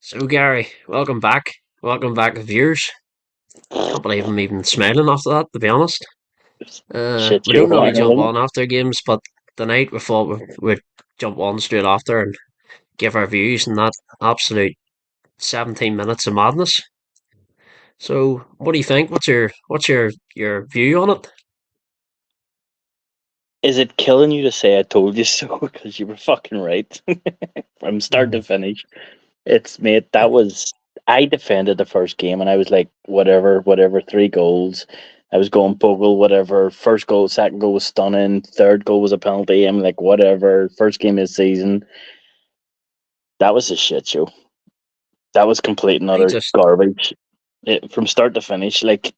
So, Gary, welcome back. Welcome back, viewers. Can't believe I'm even smiling after that, to be honest. Shit We show, don't normally wasn't jump it? on after games, but tonight we thought we'd jump on straight after and give our views in that absolute 17 minutes of madness. So, what do you think? What's your view on it? Is it killing you to say I told you so? Because you were fucking right from start to Mm. finish. It's mate, that was I defended the first game and I was like, whatever, 3 goals. I was going Bogle, whatever. First goal, second goal was stunning. Third goal was a penalty. I'm like, whatever. First game of the season. That was a shit show. That was complete and I utter just garbage. From start to finish. Like,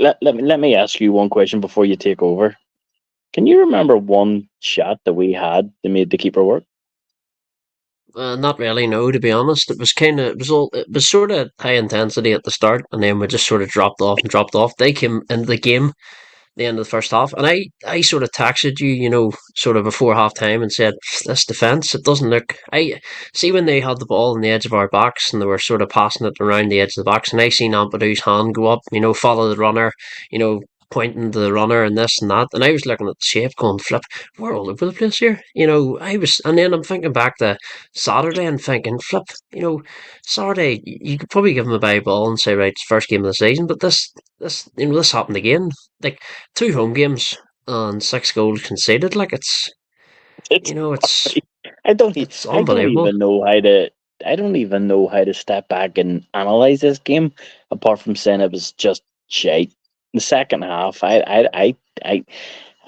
let me ask you one question before you take over. Can you remember one shot that we had that made the keeper work? not really, no, to be honest. It was sort of high intensity at the start, and then we just sort of dropped off and dropped off. They came into the game the end of the first half. And I sort of texted you, sort of before half time and said, this defence, it doesn't look. I see when they had the ball on the edge of our backs and they were sort of passing it around the edge of the backs, and I seen Ampadu's hand go up, follow the runner, you know, pointing to the runner and this and that. And I was looking at the shape going, flip, we're all over the place here. And then I'm thinking back to Saturday and thinking, flip, Saturday, you could probably give them a bye ball and say, right, it's first game of the season, but this happened again. Like, two home games and 6 goals conceded. Like, it's It's you know it's I don't e- it's I don't unbelievable. even know how to step back and analyze this game apart from saying it was just shite. The second half, I I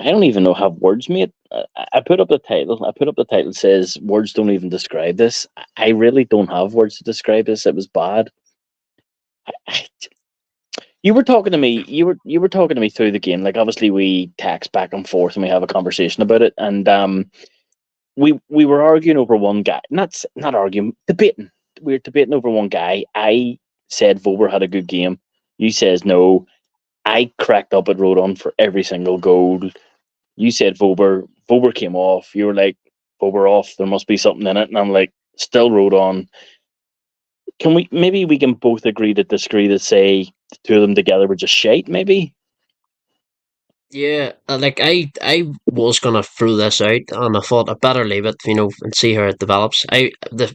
don't even know how words, mate. I put up the title. I put up the title says words don't even describe this. I really don't have words to describe this. It was bad. I, You were talking to me. You were talking to me through the game. Like obviously we text back and forth and we have a conversation about it. And we were arguing over one guy. Not arguing, debating. We were debating over one guy. I said Vober had a good game. You says no. I cracked up at Rodon for every single goal. You said Vober came off. You were like Vober off. There must be something in it. And I'm like still Rodon. Can we can both agree to disagree to say the two of them together were just shite? Maybe. Yeah, like I was gonna throw this out, and I thought I better leave it, and see how it develops. The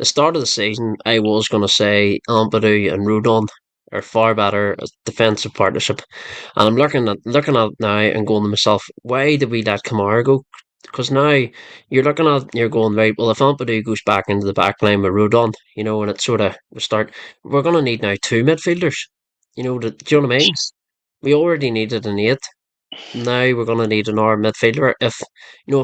start of the season, I was gonna say Ampadu and Rudon are far better as defensive partnership, and I'm looking at it now and going to myself, why did we let Kamara go? Because now you're going, right. Well, if Ampadu goes back into the back line with Rudon, and it's sort of we're gonna need now two midfielders. Do you know what I mean? We already needed an eight. Now we're going to need another midfielder if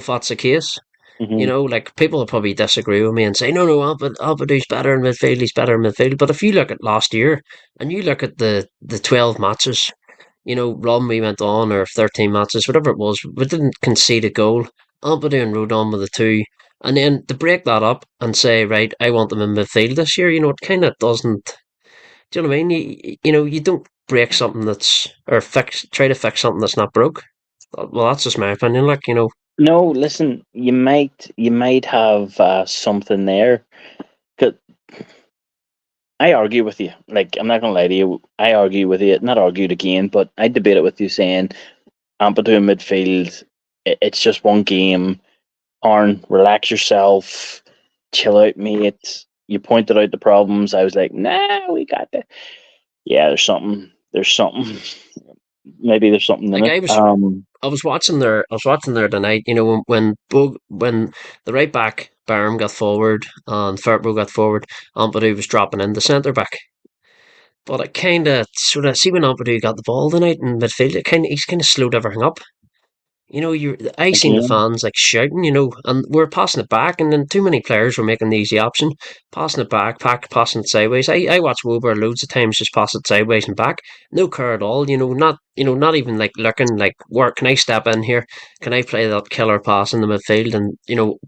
that's the case. Hmm. Like, people will probably disagree with me and say, no, Alpadu's better in midfield, he's better in midfield. But if you look at last year and you look at the 12 matches, run we went on, or 13 matches, whatever it was, we didn't concede a goal. Ampadu and Rodon were the two. And then to break that up and say, right, I want them in midfield this year, it kind of doesn't. Do you know what I mean? You don't break something or try to fix something that's not broke. Well, that's just my opinion. No, listen, you might have something there. 'Cause I argue with you. Like I'm not gonna lie to you. I argue with you. Not argued again, but I debate it with you, saying Ampadu in midfield. It's just one game. Arn, relax yourself, chill out, mate. You pointed out the problems. I was like, nah, we got that. Yeah, there's something. There's something. Maybe there's something in like it. I was, I was watching there tonight. When the right back Barham got forward and Firpo got forward, Ampadu was dropping in the centre back. But it kind of sort of see when Ampadu got the ball tonight in midfield, he's kind of slowed everything up. I seen the Again. fans like shouting, and we're passing it back, and then too many players were making the easy option, passing it back, passing it sideways. I watch Wober loads of times just pass it sideways and back, no care at all. Not even like looking like, where can I step in here? Can I play that killer pass in the midfield and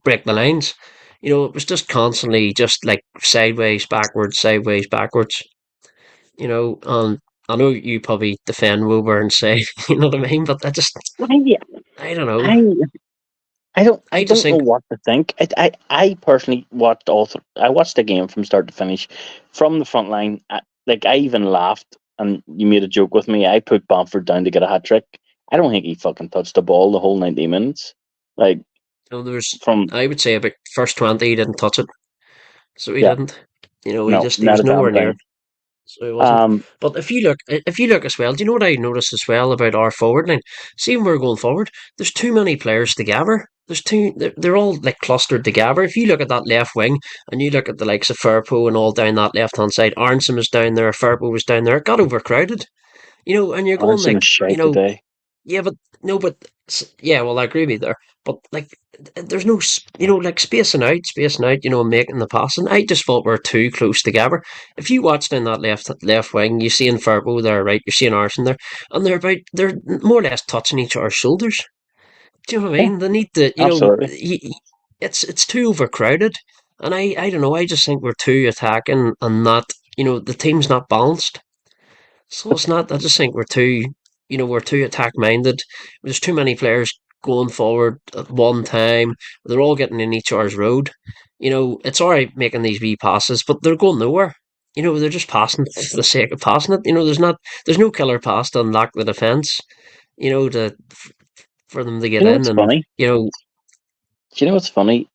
break the lines? It was just constantly just like sideways, backwards. And I know you probably defend Wober and say, you know what I mean, but I, I don't know. I I I just don't know think what to think. I personally watched I watched the game from start to finish, from the front line. Like I even laughed, and you made a joke with me. I put Bamford down to get a hat trick. I don't think he fucking touched the ball the whole 90 minutes. Like there's, from I would say about first 20 he didn't touch it, so he yeah, didn't. He no, just he not was a damn nowhere near. thing. So he wasn't. Um, But if you look as well, do you know what I noticed as well about our forward line? See, when we're going forward, there's too many players together. They're all like clustered together. If you look at that left wing and you look at the likes of Firpo and all down that left hand side, Arnson was down there, Firpo was down there, it got overcrowded. And you're going Arsenal like, is shite today. yeah, but no, but yeah, well, I agree with you there. But like, there's no, like spacing out, making the passing. I just thought we're too close together. If you watch down that left wing, you see in Firpo there, right? You're seeing Arson there, and they're more or less touching each other's shoulders. Do you know what I Yeah, mean? They need to, absolutely. it's too overcrowded, and I don't know. I just think we're too attacking and not, the team's not balanced. So But it's not. I just think we're too attack minded. There's too many players going forward at one time. They're all getting in each other's road. It's all right making these wee passes, but they're going nowhere. They're just passing for the sake of passing it. There's no killer pass to unlock the defense. For them to you get know in, what's and funny? Do you know what's funny?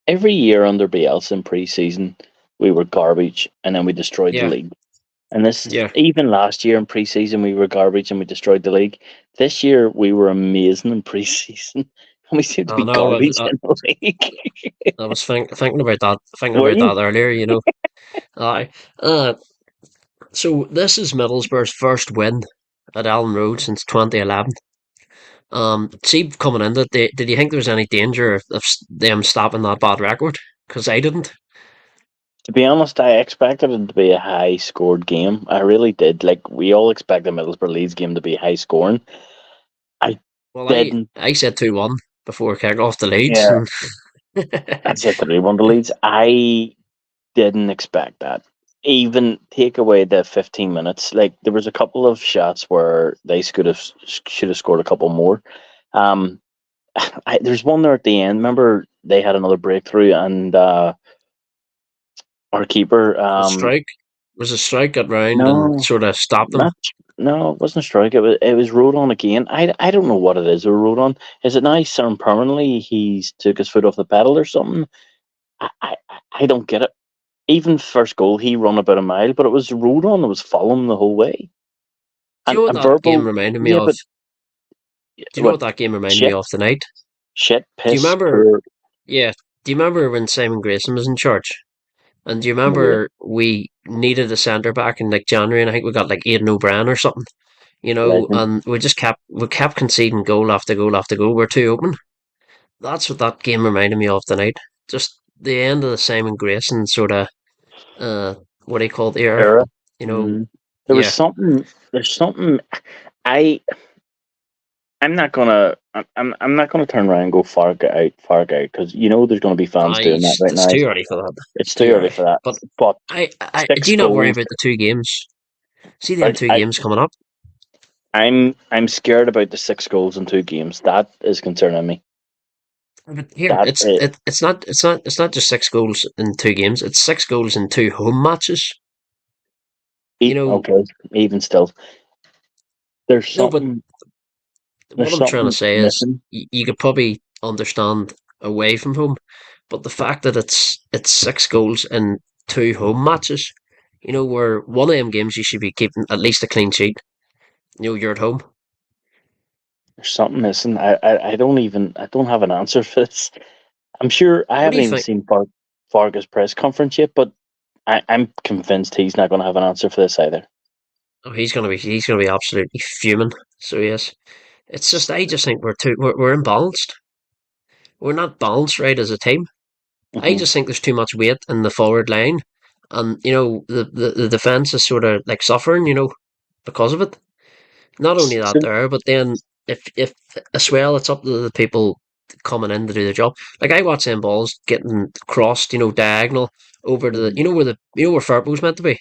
Every year under Bielsa in pre-season, we were garbage, and then we destroyed the yeah, league. And this, yeah. even last year in preseason, we were garbage and we destroyed the league. This year, we were amazing in preseason, and we seem to I be know. garbage in the league. I was thinking about that, Were you? earlier. Aye. Uh, so this is Middlesbrough's first win at Allen Road since 2011. See, coming into it, did you think there was any danger of them stopping that bad record? Because I didn't. To be honest, I expected it to be a high-scored game. I really did. Like we all expected Middlesbrough Leeds game to be high-scoring. I Well, I didn't. I said 2-1 before kick off the Leeds, Yeah, and I said 3-1 to Leeds. I didn't expect that. Even take away the 15 minutes, like there was a couple of shots where they should have scored a couple more. Um, there's one there at the end. Remember, they had another breakthrough, and our keeper, the strike was a strike got round and no, sort of stopped them. not no, it wasn't a strike. It was ruled on again. I don't know what it is. Or ruled on. Is it now certain permanently? He's took his foot off the pedal or something. I don't get it. Even first goal, he run about a mile, but it was Rodon that was following the whole way. Do you know what And that game verbal, reminded me yeah, of? but Do you know what what that game reminded me shit, of tonight? shit, Do you piss, remember? poor. Yeah. Do you remember when Simon Grayson was in charge? And do you No, yeah, remember we needed a centre back in like January, and I think we got like Aidan O'Brien or something. legend. And we kept conceding goal after goal after goal. We're too open. That's what that game reminded me of tonight. Just the end of the Simon Grayson sort of uh what do you call it era. Era. You know, Mm. There was yeah. something. There's something. I. I'm not gonna. I'm not gonna turn around and go far out, because there's gonna be fans doing that right It's now. too early for that. It's It's too too early early. for that. But But I do six you not worry goals. about the two games? See them I, two I games coming up. I'm scared about the 6 goals in 2 games. That is concerning me. But here, That it's not just 6 goals in two games. It's 6 goals in two home matches. You know, okay. Even still, there's no, but something. what There's I'm trying to something say is missing. you could probably understand away from home, but the fact that it's 6 goals in two home matches, where one of them games you should be keeping at least a clean sheet. You're at home. There's something missing. I don't have an answer for this. I'm sure I What do haven't you even think? seen Fargus press conference yet, but I'm convinced he's not going to have an answer for this either. Oh, he's gonna be absolutely fuming. So yes, it's just I just think we're imbalanced. We're not balanced right as a team. I Hmm. just think there's too much weight in the forward line, and the defense is sort of like suffering, because of it. Not only that So there, but then if as well, it's up to the people coming in to do the job. Like I watch them balls getting crossed, diagonal over to the, mhm. where Firpo's meant to be,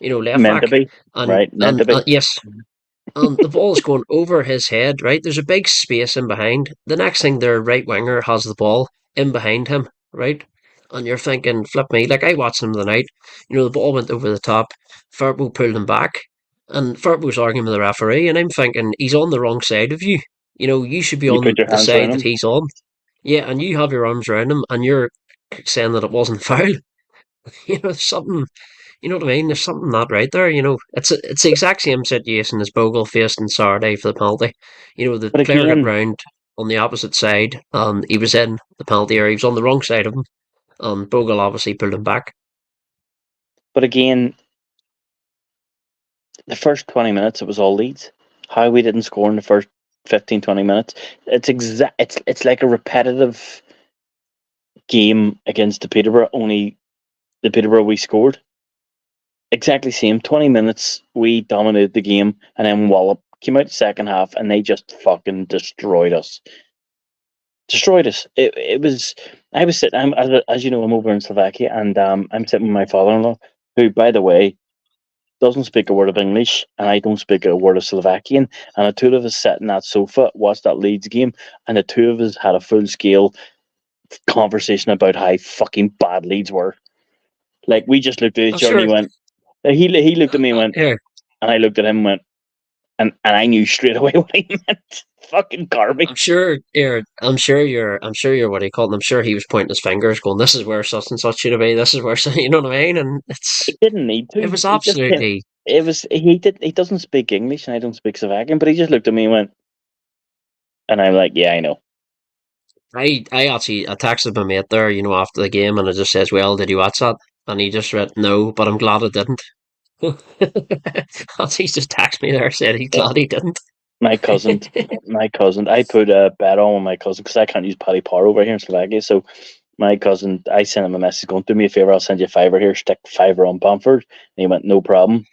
left Meant to back, be, and right? Meant to be. yes, and the ball is going over his head, right? There's a big space in behind. The next thing, their right winger has the ball in behind him, right? And you're thinking, flip me. Like, I watched him the night. The ball went over the top. Firpo pulled him back. And Firpo's arguing with the referee. And I'm thinking, he's on the wrong side of you. You should be You put on your the hands around side that him. he's on. Yeah, and you have your arms around him and you're saying that it wasn't foul. Something, you know what I mean? There's something not right there. It's the exact same situation as Bogle faced in Saturday for the penalty. The But player got again, round on the opposite side, and he was in the penalty area. He was on the wrong side of him, and Bogle obviously pulled him back. but again, the first 20 minutes it was all Leeds. How we didn't score in the first 15, 20 minutes. It's like a repetitive game against the Peterborough, only the Peterborough we scored. Exactly same. 20 minutes we dominated the game, and then Wallop came out the second half and they just fucking destroyed us. Destroyed us. It was. I was sitting. As you know, I'm over in Slovakia, and I'm sitting with my father-in-law, who, by the way, doesn't speak a word of English, and I don't speak a word of Slovakian. And the two of us sat in that sofa, watched that Leeds game, and the two of us had a full scale conversation about how fucking bad Leeds were. Like, we just looked at I'm each other and he sure. went. He looked at me and went, Here, and I looked at him and went, and I knew straight away what he meant. Fucking I'm garbage. sure. Here, I'm sure you're what he called. I'm sure he was pointing his fingers, going, "This is where such and such should have been. This is where," you know what I mean? And He didn't need it to. was He just came. absolutely. It was he did. He doesn't speak English, and I don't speak Slovakian. But he just looked at me and went, and I'm like, yeah, I know. I texted my mate there, after the game, and I just says, "Well, did you watch that?" And he just read, "No, but I'm glad I didn't." He just texted me there, said he's Yeah, glad he didn't. my cousin, my cousin. I put a bet on with my cousin because I can't use Paddy Power over here in Slovakia. So my cousin, I sent him a message going, "Do me a favor, I'll send you a fiver here. Stick fiver on Bamford." And he went, "No problem."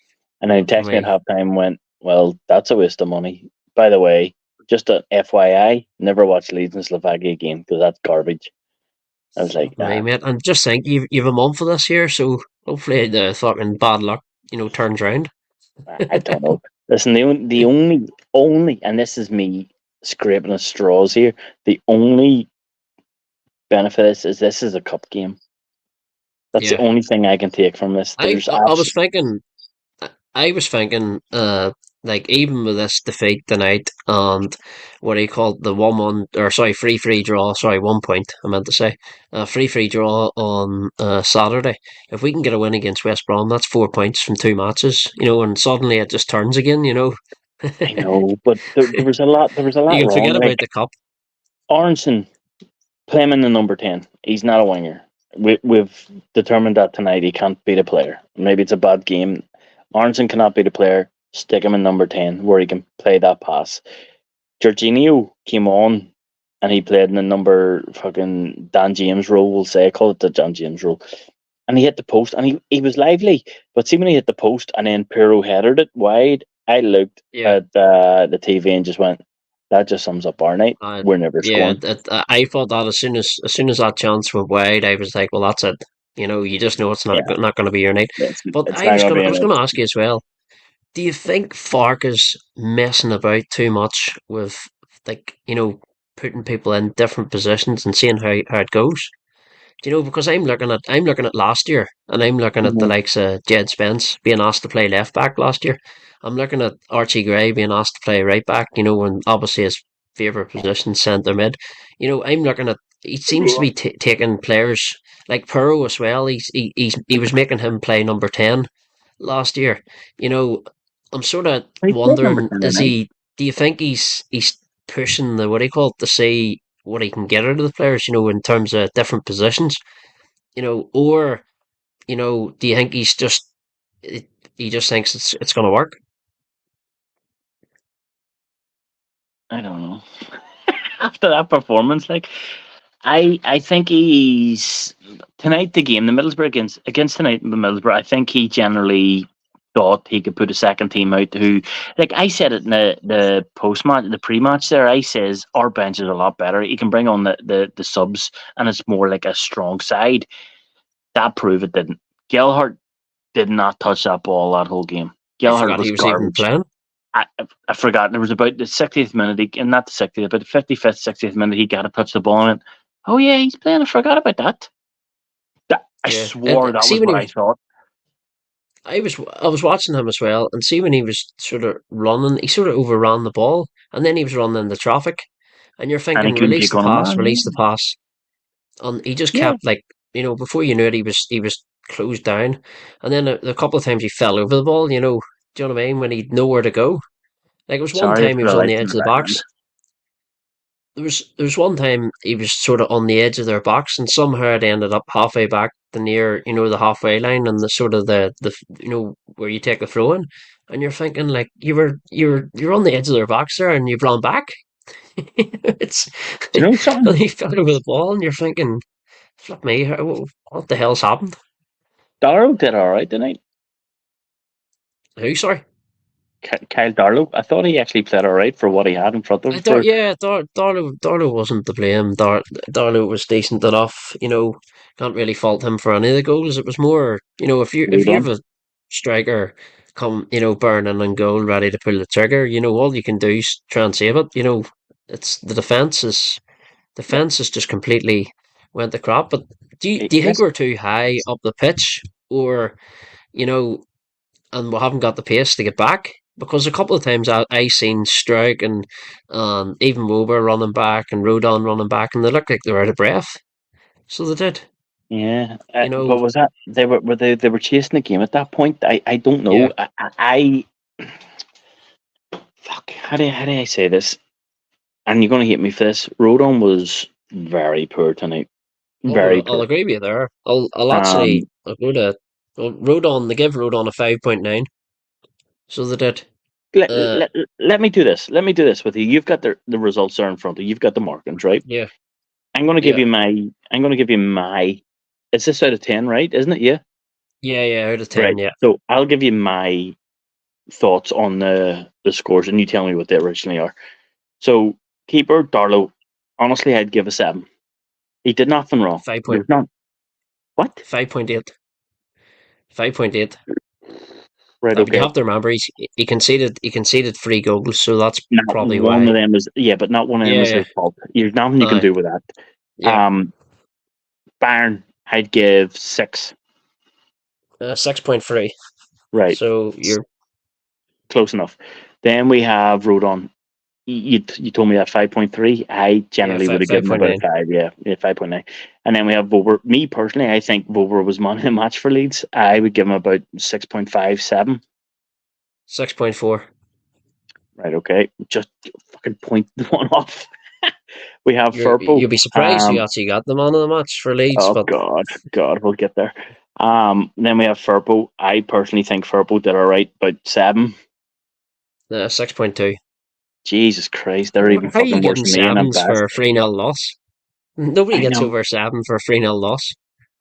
And then he I texted me at mean, halftime and went, "Well, that's a waste of money. By the way, just a FYI, never watch Leeds and Slovakia game because that's garbage." I was like, me, mate. And just think, you've a month for this year, so hopefully the fucking bad luck, turns round. I don't know. Listen, the only, and this is me scraping at straws here. The only benefit is this is a cup game. That's the Yeah, only thing I can take from this. I There's I was absolutely thinking, I was thinking, like even with this defeat tonight and what do you call it, the 1-1 or sorry, free draw, sorry, 1 point I meant to say, free draw on Saturday. If we can get a win against West Brom, that's 4 points from two matches, and suddenly it just turns again. I know, but there was a lot. There was a You lot can wrong. forget Like about the cup. Aronson, play him in the number 10. He's not a winger. We've determined that tonight. He can't beat a player. Maybe it's a bad game. Aronson cannot beat a player. Stick him in number 10 where he can play that pass. Jorginho came on and he played in the number fucking Dan James role, we'll say. I call it the Dan James role. And he hit the post and he was lively. But see, when he hit the post and then Pirro headed it wide, I looked Yeah. at the TV and just went, that just sums up our night. Uh, We're never yeah, scoring. I thought that as soon as that chance went wide, I was like, well, that's it. You just know it's not Yeah, not going to be your night. But it's not going to be I was enough. gonna ask you as well. Do you think Fark is messing about too much with, like, putting people in different positions and seeing how it goes? Because I'm looking at last year, and I'm looking at the Mm-hmm. likes of Jed Spence being asked to play left back last year. I'm looking at Archie Gray being asked to play right back. And obviously his favourite position centre mid. I'm looking at, he seems to be taking players like Perro as well. He was making him play number 10 last year. You know, I'm sort of He played number wondering, 10 is tonight. he? Do you think he's pushing the, what do you call it, to see what he can get out of the players? In terms of different positions. Or do you think he just thinks it's going to work? I don't know. After that performance, like I think he's tonight the game the Middlesbrough against tonight the Middlesbrough. I think he generally thought he could put a second team out who, like I said it in the post match, the pre match there. I says our bench is a lot better. He can bring on the subs, and it's more like a strong side. That proved it didn't. Gellhart did not touch that ball that whole game. I Gellhart forgot was he was even garbage. playing. I forgot. There was about the 60th minute, not the 60th, but the 55th, 60th minute, he got to touch the ball and went, oh yeah, he's playing. I forgot about that. I Yeah, and swore that see was when what he I was, thought. I was watching him as well, and see when he was sort of running, he sort of overran the ball, and then he was running into traffic, and you're And he thinking, couldn't release take the on a pass, man. release the pass, and he just Yeah. kept like, before you knew it, he was closed down, and then a couple of times he fell over the ball, do you know what I mean? When he'd nowhere to go, like it was one Sorry time he for the was on the lights in edge the of the background. box. There was one time he was sort of on the edge of their box, and somehow it ended up halfway back the near, the halfway line, and the sort of the where you take the throw in, and you're thinking like you're on the edge of their box there, and you've run back. It's Do you know and something? he fell over the ball, and you're thinking, flip me, what the hell's happened? Darlow did all right tonight. Who? Sorry. Kyle Darlow. I thought he actually played all right for what he had in front of I him. thought, For yeah, Darlow wasn't to blame. Darlow was decent enough. Can't really fault him for any of the goals. It was more, if you have Rodon. a striker come, burning and goal, ready to pull the trigger, all you can do is try and save it. It's the defense is just completely went to crap. But do you think Listen, we're too high up the pitch, or you know? and we haven't got the pace to get back. Because a couple of times I seen Strike and even Wober running back and Rodon running back, and they looked like they were out of breath. So they did, yeah. you But know. was that they were chasing the game at that point? I don't Yeah. know. Fuck. How do I say this? And you're gonna hate me for this. Rodon was very poor tonight. Oh, Very I'll poor. agree with you there. I'll actually Um, I'll go to well, Rodon. They give Rodon a 5.9. So they did. let, Uh, let, let me do this. Let me do this with you. You've got the results there in front of you. You've got the markings, right? yeah, I'm gonna give yeah, you my. I'm gonna give you my. Is this out of 10, right? Isn't it? Yeah. yeah. Out of Right. 10, yeah. So I'll give you my thoughts on the scores, and you tell me what they originally are. So keeper Darlow, honestly, I'd give a 7. He did nothing wrong. Five point There's not what? 5.8. 5.8. Right. But you Okay. have to remember he conceded 3 goals, so that's Not probably one why. of them is yeah, but not one of them Yeah, is yeah. his fault. There's nothing you can Aye, do with that. yeah. Bayern, I'd give 6. 6.3. Right, So you're close enough. Then we have Rodon. You told me that 5.3. I yeah generally would five have five given point about a nine. 5. Yeah, 5.9. And then we have Vober. Me personally, I think Vober was man of the match for Leeds. I would give him about 6.57. 6.4. Right, okay. Just fucking point one off. We have Firpo. You'll be surprised who actually got the man of the match for Leeds, Oh but God, we'll get there. Then we have Firpo. I personally think Firpo did all right, but 7. 6.2. Jesus Christ, they're even How are you fucking worse giving than me, and I'm sevens fast. for a 3-0 loss? Nobody I gets know. over a 7 for a 3-0 loss.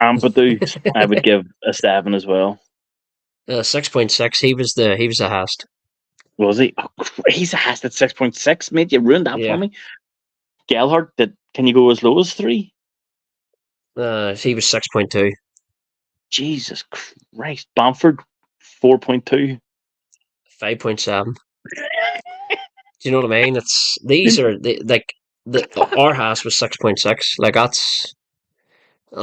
Ampadu, I would give a 7 as well. 6.6. He was the hast. Was he? Oh, he's a has at 6.6, mate. You ruined that for Yeah. me. Gelhardt, can you go as low as 3? He was 6.2. Jesus Christ. Bamford, 4.2. 5.7. Do you know what I mean? These are like our house was 6.6. Like that's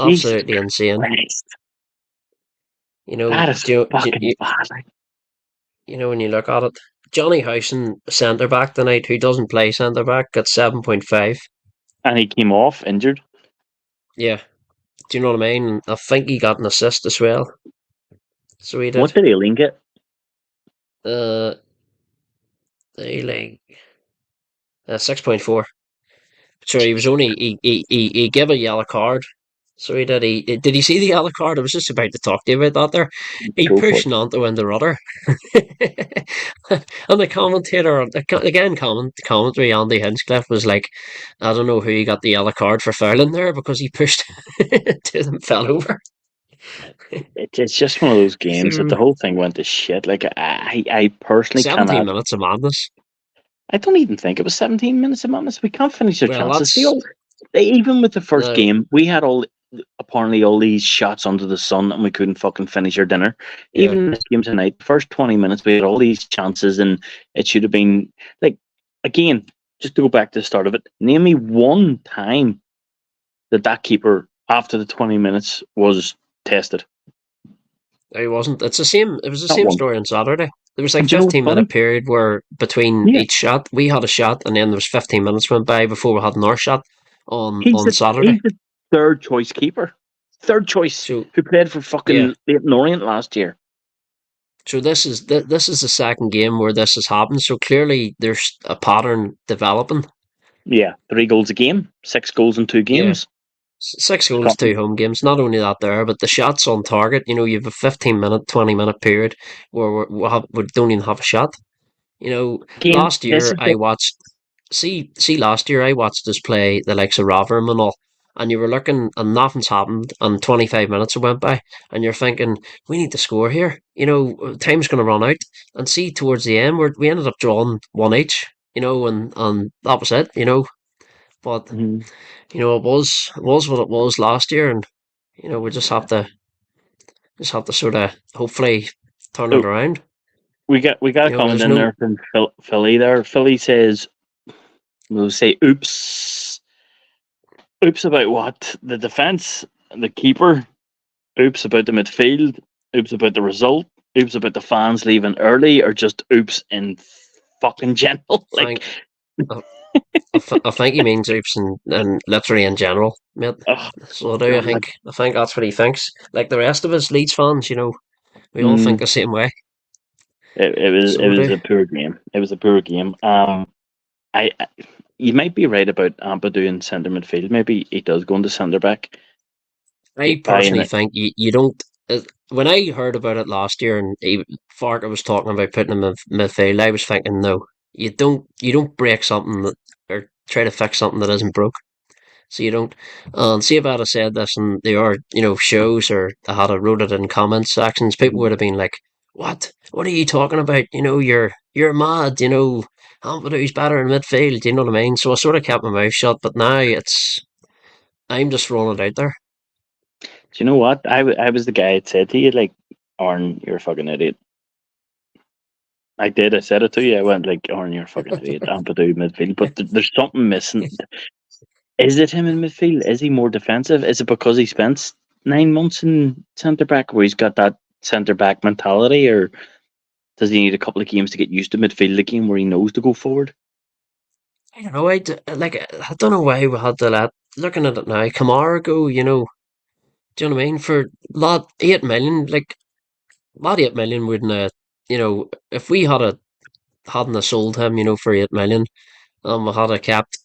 Jesus absolutely insane. Christ. You know, That is fucking bad. Like, when you look at it, Johnny Howson, centre back tonight, who doesn't play centre back, got 7.5. and he came off injured. Yeah, do you know what I mean? I think he got an assist as well. So he What did. did Aileen get? Uh, he like 6.4. So he was only he gave a yellow card. So he did. Did he see the yellow card? I was just about to talk to you about that. There, he Go for it. pushed Nanto in the rudder, and the commentator again commentary Andy Hinchcliffe was like, I don't know who he got the yellow card for fouling there because he pushed to them fell over. It's just one of those games that So the whole thing went to shit. Like I personally 17 cannot. minutes of madness. I don't even think it was 17 minutes of madness. We can't finish our Well, chances. that's Even with the first uh, game, we had all. apparently all these shots under the sun and we couldn't fucking finish our dinner. Yeah. Even in this game tonight, first 20 minutes, we had all these chances and it should have been like, again, just to go back to the start of it, name me one time that keeper after the 20 minutes was tested. It wasn't. It's the same. It was the Not same one. story on Saturday. There was like And do you know what's 15-minute funny? period where between Yeah, each shot we had a shot, and then there was 15 minutes went by before we had another shot on he's on the Saturday. he's the third choice keeper. Third choice So who played for yeah. fucking Leighton Orient last year. So this is the second game where this has happened. So clearly there's a pattern developing. Yeah, 3 goals a game, 6 goals in 2 games. Yeah. 6 goals, two Something. home games. Not only that, there, but the shots on target. You know, you have a 15-minute, 20-minute period where we don't even have a shot. You know, Again, last this year is I the watched. See, last year I watched us play the likes of Rotherham and all, and you were looking, and nothing's happened, and 25 minutes went by, and you're thinking, we need to score here. You know, time's going to run out. And see, towards the end, we ended up drawing one each. You know, and that was it. You know, but Mhm. you know it was what it was last year, and you know we just have to sort of hopefully turn it So around. we got a You know, comment there's in no. there from Philly there. Philly says, we'll say oops. Oops about what? The defence, the keeper, oops about the midfield, oops about the result, oops about the fans leaving early, or just oops in fucking general. Like, Thank I, I think he means oops and literally in general, mate. oh So I do. god. I think that's what he thinks. Like the rest of us Leeds fans, you know, we all think Mm, the same way. it So I was do. a poor game. It was a poor game. I you might be right about Ampadu in centre midfield. Maybe he does go into centre back. I Buying personally it. think you don't. When I heard about it last year and Farker was talking about putting him in midfield, I was thinking, no, you don't break something that, or try to fix something that isn't broke. So you don't. And see if I'd have said this in the or shows, or I had a wrote it in comments sections, people would have been like, "What? What are you talking about? You know, you're mad. You know, Ampadu's better in midfield. You know what I mean?" So I sort of kept my mouth shut. But now I'm just rolling it out there. Do you know what? I was the guy that said to you, like, Aaron, you're a fucking idiot. I did. I said it to you. I went like, Aaron, you're a fucking idiot. Ampadu midfield, but there's something missing. Is it him in midfield? Is he more defensive? Is it because he spent 9 months in centre back, where he's got that centre back mentality, or does he need a couple of games to get used to midfield again, where he knows to go forward? I don't know. I don't know why we had to let. Looking at it now, Kamara go. You know, do you know what I mean? For lad 8 million, like lad 8 million wouldn't. You know, if we hadn't have sold him, you know, for 8 million, we had a capped.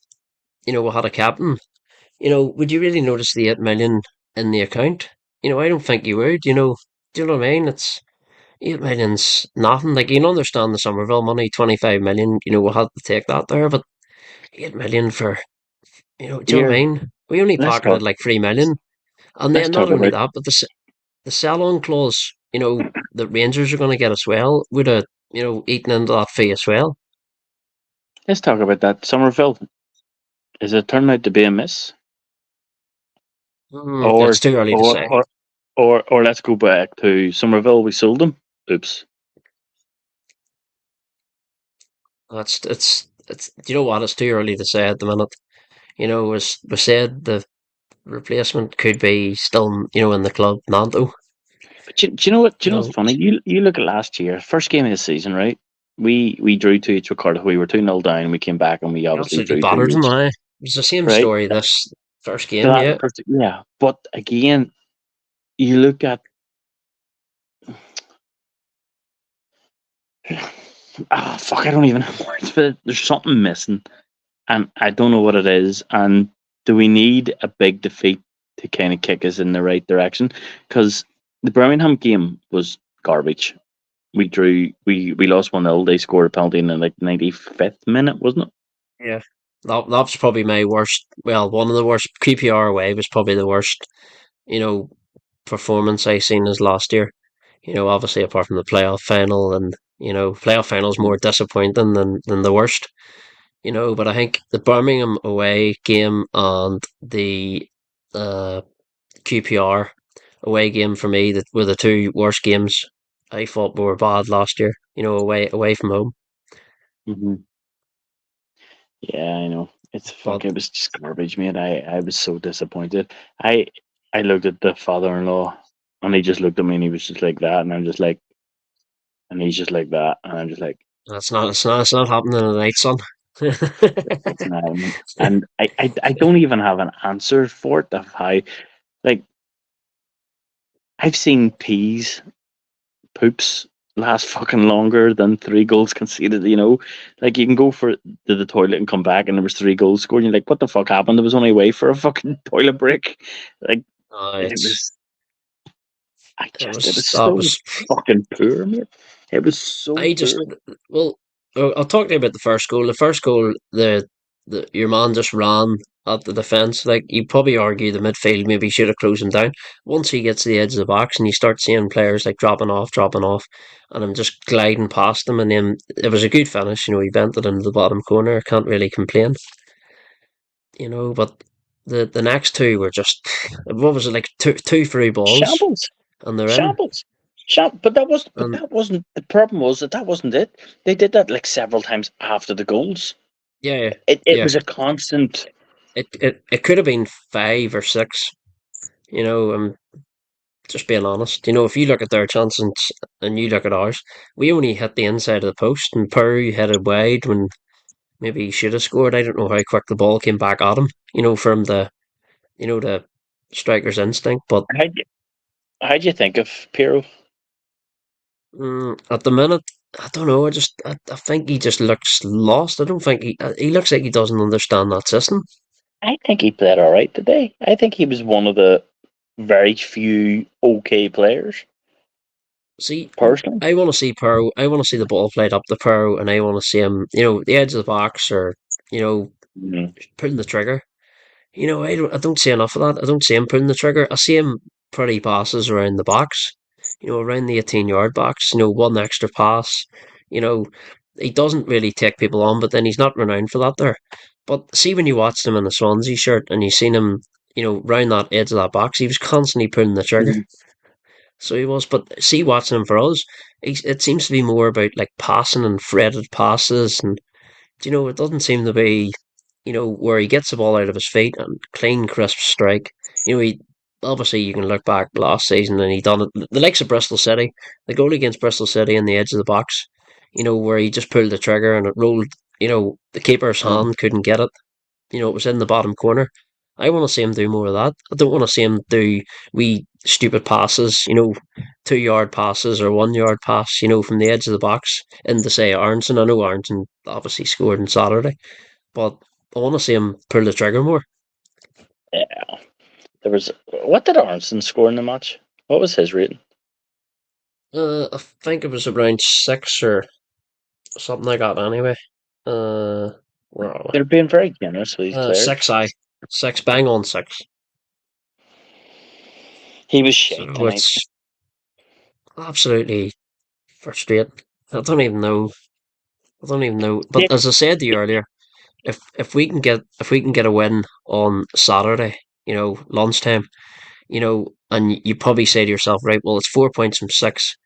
You know, we had a captain. You know, would you really notice the 8 million in the account? You know, I don't think you would. You know, do you know what I mean? It's 8 million's nothing. Like you understand the Somerville money, 25 million. You know, we'll have to take that there, but 8 million for do you know what I Here, mean? We only let's pocketed talk. like 3 million, and Let's then not talk only about. that, but the sell-on clause. You know, the Rangers are going to get as well. Would have eaten into that fee as well. Let's talk about that. Somerville, is it turned out to be a miss, It's or too early to or say. or or let's go back to Somerville. We sold them. Oops. It's. You know what? It's too early to say at the minute. You know, as we said, the replacement could be still, in the club, Nanto. But do you know what? Do You you know what's know, funny? You look at last year, first game of the season, right? We drew to each Ricardo. We were 2-0 down. We came back and we we obviously absolutely drew to battered them. each, It was the same right? story this first game, That yeah. yeah. But again, you look at fuck, I don't even have words for it. There's something missing, and I don't know what it is. And do we need a big defeat to kind of kick us in the right direction? Because the Birmingham game was garbage. We drew. We lost 1-0. They scored a penalty in the 95th minute, wasn't it? Yeah. That was probably my worst, well, one of the worst. QPR away was probably the worst, you know, performance I seen as last year. You know, obviously apart from the playoff final, and, playoff final's more disappointing than the worst. But I think the Birmingham away game and the uh, QPR away game for me that were the two worst games I thought were bad last year. Away from home. Hmm. Yeah, I know. It's fuck. But It was just garbage, mate. I was so disappointed. I I looked at the father-in-law, and he just looked at me, and he was just like that, and I'm just like, and he's just like that, and I'm just like, it's not happening tonight, son. it's not happening. And I don't even have an answer for it of how, like, I've seen peas poops last fucking longer than 3 goals conceded. Like, you can go for to the toilet and come back, and there was 3 goals scored. And you're like, what the fuck happened? There was only a way for a fucking toilet break. Like, it It's was. It it was so was fucking poor, mate. It was so I just poor. well, I'll talk to you about the first goal. The first goal, the your man just ran at the defence. Like, you probably argue the midfield maybe should have closed him down. Once he gets to the edge of the box, and you start seeing players like dropping off, and I'm just gliding past them. And then it was a good finish. He bent it into the bottom corner. Can't really complain. But the next two were just what was it, like two free balls, Shambles, and they're in. shambles, But that was, but And that wasn't the problem. Was that wasn't it? They did that like several times after the goals. yeah, It yeah, was a constant. it could have been 5 or 6. I'm just being honest. If you look at their chances and you look at ours, we only hit the inside of the post, and Perry headed wide when maybe he should have scored. I don't know how quick the ball came back at him. From the striker's instinct. But How do you think of Piero? at the minute, I don't know. I think he just looks lost. I don't think he looks like he doesn't understand that system. I think he played all right today. I think he was one of the very few okay players. See, Personally, I want to see Pearl. I want to see the ball played up the Pearl, and I want to see him, the edge of the box, or mm-hmm. pulling the trigger. I don't see enough of that. I don't see him pulling the trigger. I see him pretty passes around the box, around the 18-yard box. One extra pass. You know, he doesn't really take people on, but then he's not renowned for that there. But see, when you watched him in the Swansea shirt and you seen him, round that edge of that box, he was constantly pulling the trigger. So he was. But see, watching him for us, it seems to be more about like passing and threaded passes, and it doesn't seem to be where he gets the ball out of his feet and clean, crisp strike. He obviously, you can look back last season and he done it. The likes of Bristol City, the goal against Bristol City in the edge of the box, where he just pulled the trigger and it rolled. The keeper's hand couldn't get it. It was in the bottom corner. I want to see him do more of that. I don't want to see him do wee stupid passes, 2 yard passes or 1 yard pass, from the edge of the box into, say, Aronson. I know Aronson obviously scored on Saturday, but I want to see him pull the trigger more. Yeah. There was what did Aronson score in the match? What was his rating? I think it was around 6 or something like that. Anyway, where are we? They're being very generous with these players. 6, bang on 6. He was So shite tonight. it's absolutely frustrating. I don't even know. But as I said to you earlier, if we can get a win on Saturday, lunchtime, and you probably say to yourself, right, well, it's 4 points from 6.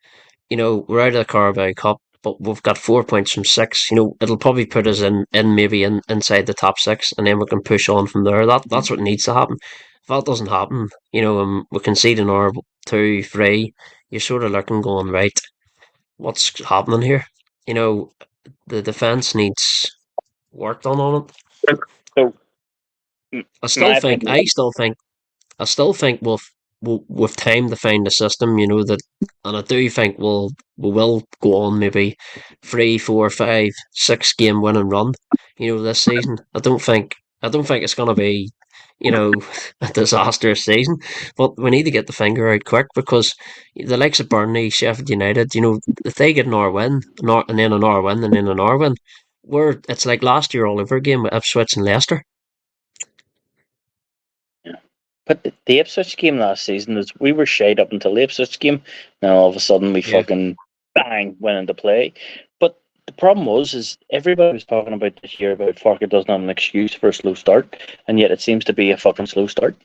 We're out of the Carabao Cup, but we've got 4 points from 6. It'll probably put us in maybe inside the top 6, and then we can push on from there. That's what needs to happen. If that doesn't happen, we concede an hour 2, 3. You're sort of looking, going, right, what's happening here? The defense needs work done on it. So, I still my think opinion. I still think I still think we've time to find a system, that, and I do think we will go on maybe 3, 4, 5, 6 game winning run, this season. I don't think it's gonna be, a disastrous season, but we need to get the finger out quick, because the likes of Burnley, Sheffield United, if they get an hour win, and then an hour win, and then an hour win, it's like last year all over again with Ipswich and Leicester. Yeah. But the Ipswich game last season was we were shite up until the Ipswich game. Now all of a sudden we Yeah. fucking bang went into play. But the problem is everybody was talking about this year about Farker doesn't have an excuse for a slow start, and yet it seems to be a fucking slow start.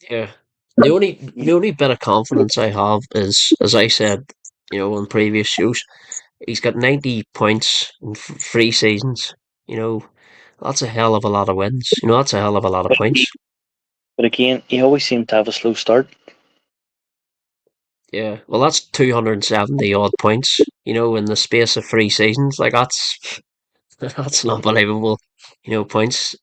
Yeah. the only bit of confidence I have is, as I said, in previous shows, he's got 90 points in 3 seasons. You know, that's a hell of a lot of wins. That's a hell of a lot of But, points. but again, he always seemed to have a slow start. Yeah, well, that's 270 odd points. In the space of 3 seasons, like that's an unbelievable, points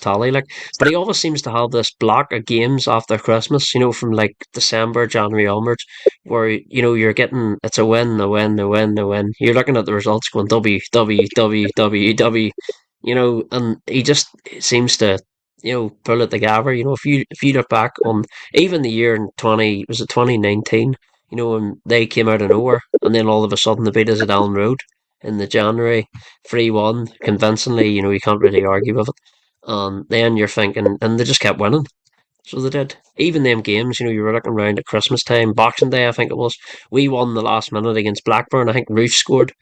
tally. Like, but he always seems to have this block of games after Christmas. From like December, January onwards, where you're getting it's a win, a win, a win, a win. You're looking at the results, going W, W, W, W, W. And he just seems to pull it together. If you look back on even the year in 2019. When they came out of nowhere, and then all of a sudden they beat us at Allen Road in the January 3-1 convincingly. You can't really argue with it. And then you're thinking, and they just kept winning. So they did. Even them games, you were looking around at Christmas time, Boxing Day, I think it was. We won the last minute against Blackburn. I think Roof scored.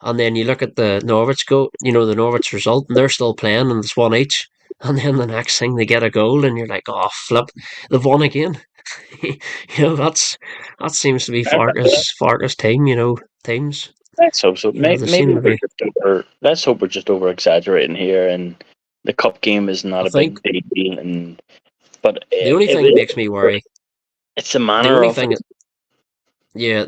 And then you look at the Norwich the Norwich result, and they're still playing, and it's one each. And then the next thing they get a goal, and you're like, oh, flip, they've won again. That seems to be Farkas team, teams. Let's hope so. They seem Maybe to be. let's hope we're just over exaggerating here, and the cup game is not I a think big deal. But the only thing that makes me worry, it's the the manner only of thing, it.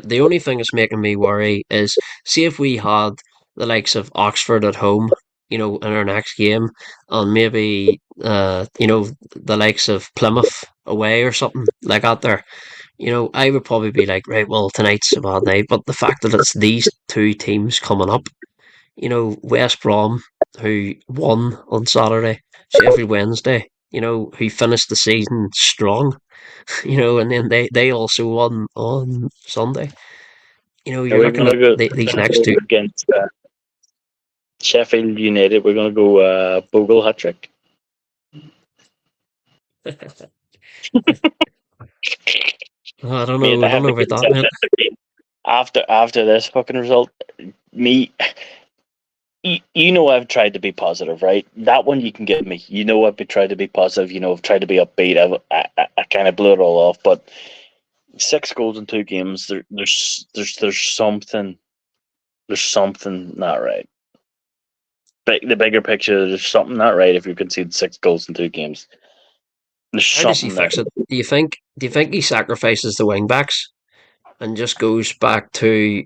the only thing that's making me worry is, see if we had the likes of Oxford at home, in our next game, and maybe the likes of Plymouth away or something like that. There, I would probably be like, right, well, tonight's a bad night, but the fact that it's these two teams coming up, West Brom, who won on Saturday, Sheffield Wednesday, who finished the season strong, and then they also won on Sunday. Are You're we looking gonna at go these next two. against Sheffield United? We're gonna go Bogle hat trick. I don't Mate, know. I I don't have know to about get that, man. after this fucking result. Me, I've tried to be positive, right? That one you can give me. I've been trying to be positive. I've tried to be upbeat. I kind of blew it all off, but 6 goals in 2 games. There's something not right. The bigger picture, there's something not right if you concede 6 goals in 2 games. There's How does he something there. fix it? Do you think he sacrifices the wing backs and just goes back to,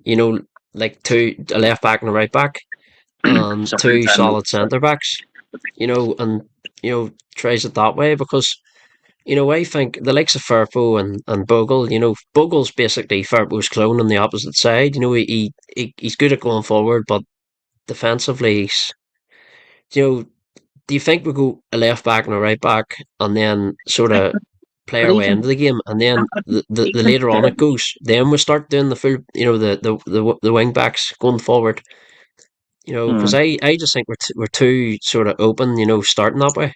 like a left back and a right back and Sorry, two solid centre backs, and tries it that way? Because I think the likes of Firpo and Bogle, Bogle's basically Firpo's clone on the opposite side. He's good at going forward, but defensively, you know, do you think we go a left back and a right back and then sort of play but our way into the game, and then the even later on it goes, then we start doing the full, the wing backs going forward, because hmm, I just think we're too sort of open, starting that way.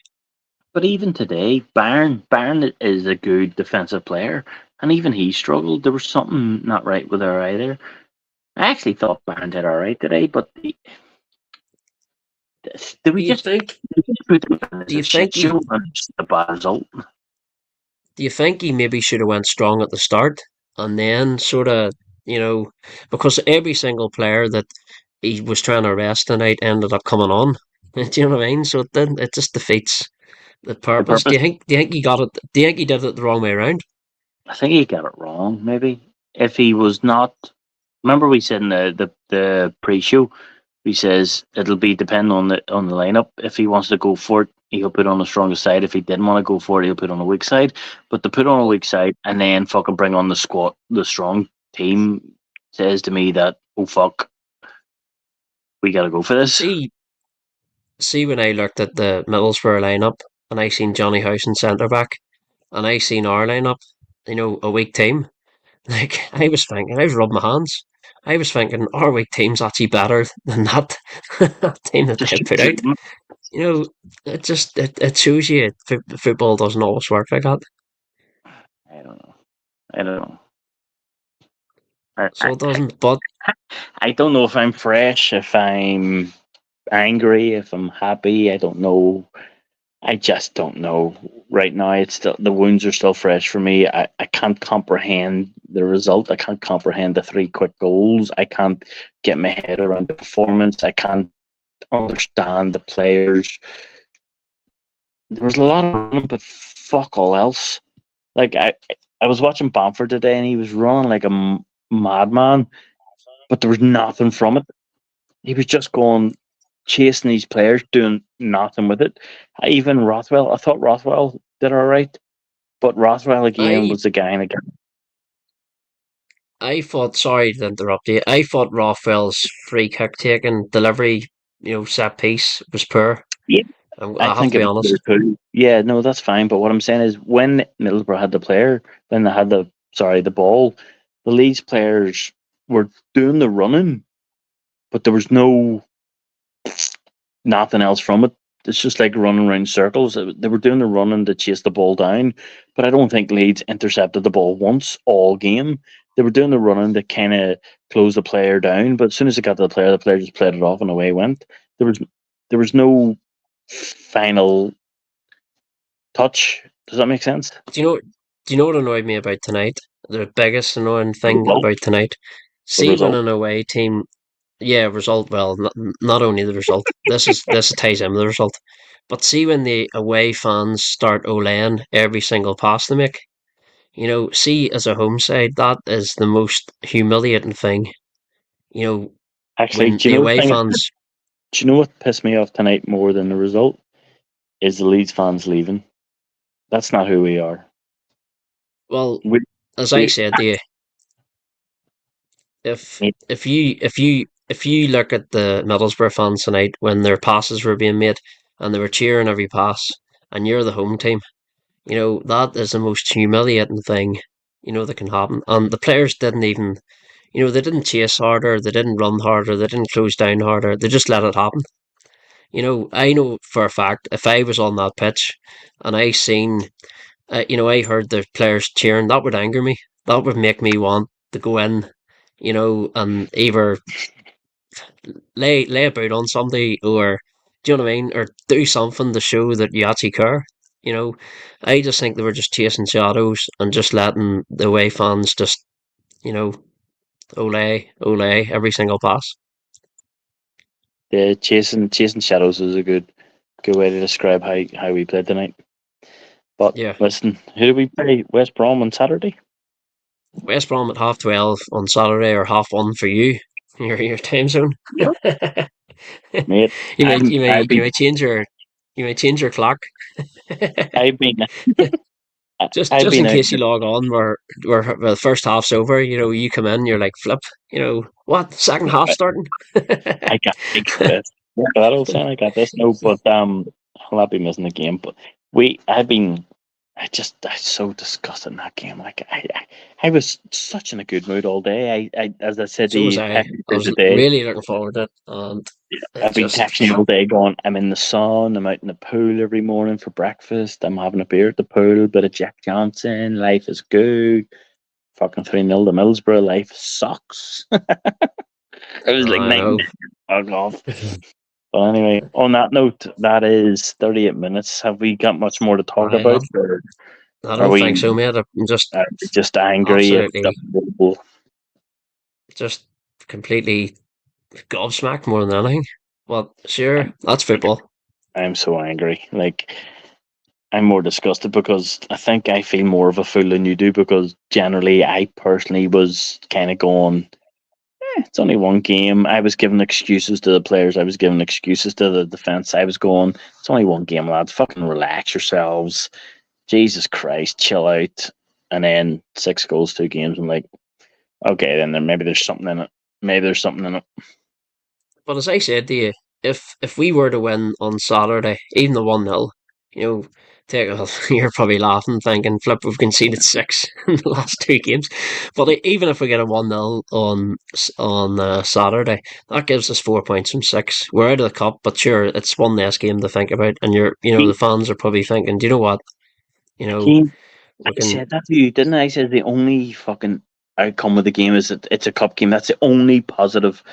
but even today, Barn is a good defensive player, and even he struggled. There was something not right with her either. I actually thought Barn did all right today, but did we Do you just think? put him in Do as you a shit think he? show and just a bad result? Do you think he maybe should have went strong at the start, and then sort of, because every single player that he was trying to arrest tonight ended up coming on. Do you know what I mean? So it just defeats the The purpose. Do purpose. you think? Do you think he got it? Do you think he did it the wrong way around? I think he got it wrong. Maybe if he was not. Remember, we said in the pre-show, he says it'll be depending on the lineup. If he wants to go for it, he'll put on the strongest side. If he didn't want to go for it, he'll put on the weak side. But to put on a weak side and then fucking bring on the strong team, says to me that, oh fuck, we got to go for Well, this. see, when I looked at the Middlesbrough lineup and I seen Johnny House in centre back, and I seen our lineup, a weak team. Like, I was rubbing my hands. I was thinking our weak team's actually better than that, that team that they Just had put out. It shows you football doesn't always work like that. I don't know. I don't know. I, So I, it doesn't. But I don't know if I'm fresh, if I'm angry, if I'm happy. I don't know. I just don't know. Right now, it's still the wounds are still fresh for me. I can't comprehend the result. I can't comprehend the three quick goals. I can't get my head around the performance. I can't understand the players. There was a lot of running, but fuck all else. Like I was watching Bamford today, and he was running like a madman, but there was nothing from it. He was just going chasing these players, doing nothing with it. Even Rothwell, I thought Rothwell did all right, but Rothwell again I was the guy and again. I thought, sorry to interrupt you. I thought Rothwell's free kick taking delivery, set piece was poor. Yeah, I I have think to be it was honest. cool. Yeah, no, that's fine. But what I'm saying is, when Middlesbrough had the player, when they had the ball, the Leeds players were doing the running, but there was nothing else from it. It's just like running around circles. They were doing the running to chase the ball down, but I don't think Leeds intercepted the ball once all game. They were doing the running to kind of close the player down, but as soon as it got to the player just played it off and away it went. There was no final touch. Does that make sense? Do you know? Do you know what annoyed me about tonight? The biggest annoying The thing result. about tonight. The See, when result. an away team, yeah, result. Well, not only the result. This ties in with the result. But see, when the away fans start olaying every single pass they make. See, as a home side, that is the most humiliating thing. You know, Actually, when do you the know the away thing? fans. Do you know what pissed me off tonight more than the result? Is the Leeds fans leaving. That's not who we are. Well, We, as I we, said to you, if you look at the Middlesbrough fans tonight when their passes were being made and they were cheering every pass, and you're the home team, that is the most humiliating thing that can happen. And the players didn't even, they didn't chase harder, they didn't run harder, they didn't close down harder, they just let it happen. I know for a fact if I was on that pitch and I heard the players cheering, that would anger me. That would make me want to go in, and either lay a boot on somebody, or do you know what I mean, or do something to show that you actually care. You know, I just think they were just chasing shadows and just letting the away fans just, you know, ole every single pass. Yeah, chasing shadows is a good way to describe how we played tonight. But Yeah, listen, who do we play? West Brom on Saturday. West Brom at 12:30 on Saturday, or 1:30 for you, your time zone. Yep. Mate, You may I'm you may I've you been may change your clock. I've been I've Just been in out. case you log on where the first half's over, you come in, you're like flip, what, second half starting? I got this. Yeah, that'll sound I got this. No, but I'll not be missing the game. But I've been. I so disgusted in that game. Like I was such in a good mood all day. As I said to So was you, I. I was today, really looking forward to it, and it I've been just texting you all day going, I'm in the sun, I'm out in the pool every morning for breakfast, I'm having a beer at the pool, bit of Jack Johnson, life is good. Fucking 3-0 to Middlesbrough, life sucks. It was like I night and know. day. Fuck off. But anyway, on that note, that is 38 minutes. Have we got much more to talk I about? have. Or I are don't think so, we mate. I'm just just angry at the absolutely, just completely gobsmacked more than anything. Well, sure, that's football. I'm so angry. Like, I'm more disgusted because I think I feel more of a fool than you do because generally I personally was kind of going, it's only one game. I was giving excuses to the players. I was giving excuses to the defense. I was going, it's only one game, lads. Fucking relax yourselves. Jesus Christ, chill out. And then 6 goals, 2 games. I'm like, okay, then maybe there's something in it. Maybe there's something in it. But as I said to you, if we were to win on Saturday, even the 1-0, you know, you're probably laughing, thinking, "Flip, we've conceded 6 in the last 2 games." But even if we get a 1-0 on Saturday, that gives us 4 points from 6. We're out of the cup, but sure, it's one less game to think about, and the See, fans are probably thinking, "Do you know what? You know, see, we I can." said that to you, didn't I? I said the only fucking outcome of the game is that it's a cup game. That's the only positive.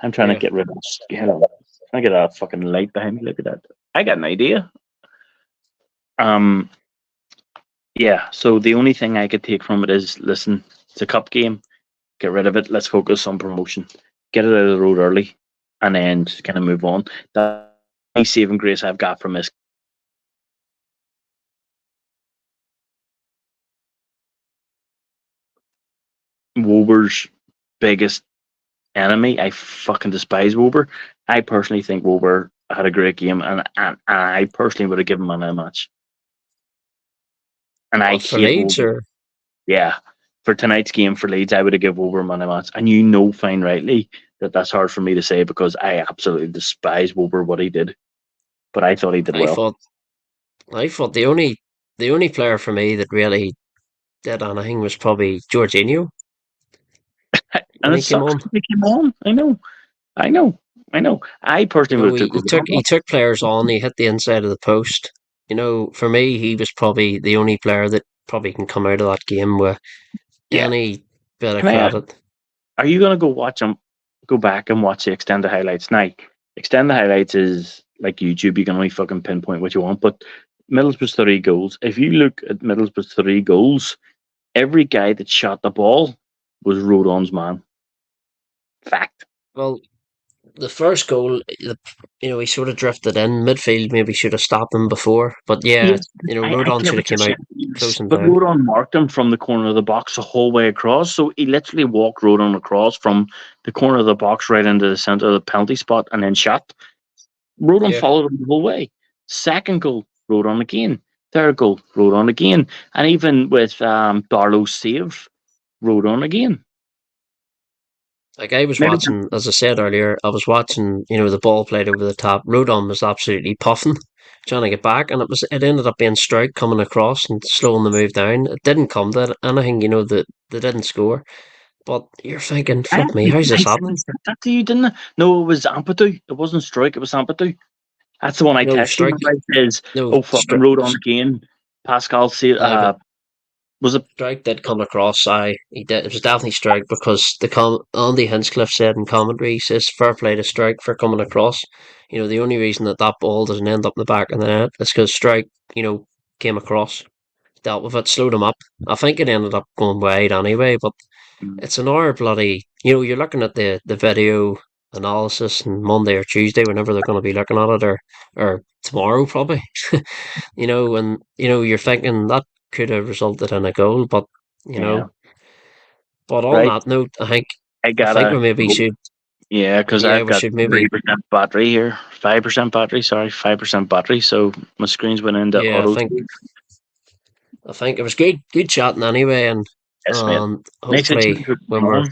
I'm trying to Yeah, get rid of this. I get a fucking light behind me. Look at that. I got an idea. Yeah. So the only thing I could take from it is, listen, it's a cup game. Get rid of it. Let's focus on promotion. Get it out of the road early, and then just kind of move on. That's the saving grace I've got from this. Wober's biggest enemy. I fucking despise Wober. I personally think Wober had a great game, and I personally would have given him a match. And I What for hate Leeds Wober. or Yeah, for tonight's game for Leeds, I would have given Wober man a match. And you know fine rightly that that's hard for me to say because I absolutely despise Wober what he did. But I thought he did I well. thought I thought the only player for me that really did anything was probably Jorginho And when it he came sucks on. because he came on. I know. I You personally know, would have he, took he Rodon took he off. took players on. He hit the inside of the post. You know, for me, he was probably the only player that probably can come out of that game with Yeah. any bit of Can I ask, credit. are you going to go watch him, go back and watch the extended highlights? Now, extended highlights is like YouTube. You can only fucking pinpoint what you want. But Middlesbrough's 3 goals. If you look at Middlesbrough's 3 goals, every guy that shot the ball was Rodon's man. Fact. Well, the first goal, he sort of drifted in midfield. Maybe should have stopped him before. But yeah, Yes, I Rodon get should have what you're came out saying. closing But down. Rodon marked him from the corner of the box the whole way across. So he literally walked Rodon across from the corner of the box right into the centre of the penalty spot and then shot. Rodon Yeah, followed him the whole way. Second goal, Rodon again. Third goal, Rodon again. And even with Darlow's save, Rodon again. like I was Maybe watching, as I said earlier, I was watching. The ball played over the top. Rodon was absolutely puffing, trying to get back, and it ended up being Strike coming across and slowing the move down. It didn't come to anything. That they didn't score. But you're thinking, I fuck me, actually how's I this actually happening? said that to you, didn't I? No, it was Ampadu. It wasn't Strike, it was Ampadu. That's the one I No texted you. Strike, Remember I says, no oh, fucking Rodon again. Pascal, but was it? Strike did come across. He did. It was definitely Strike because Andy Hinchcliffe said in commentary, he says fair play to Strike for coming across. The only reason that ball doesn't end up in the back of the net is because Strike, came across, dealt with it, slowed him up. I think it ended up going wide anyway, but it's an hour bloody. You're looking at the video analysis on Monday or Tuesday, whenever they're going to be looking at it, or tomorrow probably. And you're thinking that could have resulted in a goal, but you Yeah. know. But on Right. that note, I think I I think gotta we maybe go. should. Yeah, because Yeah, I've we got should maybe. 3% battery here. 5% battery, sorry, 5% battery. So my screen's went into Yeah, I auto think save. I think it was good chatting anyway, and Yes, mate. Nice to see hopefully you when we're on.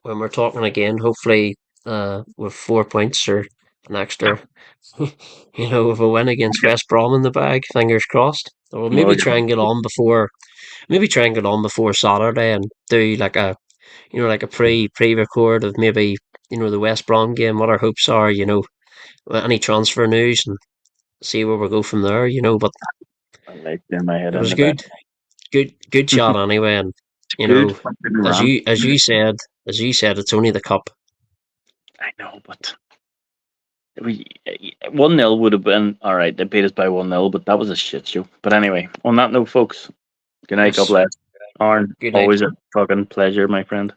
when we're talking again, hopefully with 4 points or an extra, with a win against West Brom in the bag, fingers crossed. Or we'll Well, maybe try and get on before Saturday and do like a pre-record of maybe the West Brom game, what our hopes are, any transfer news and see where we go from there. But I like them. My head it in was the bed. good chat anyway, and It's good. Fucking as ram. you said, it's only the cup. I know, but we 1-0 would have been all right. They beat us by 1-0, but that was a shit show. But anyway, on that note, folks, good night. God Yes, bless. Aaron, good night. always a fucking pleasure, my friend.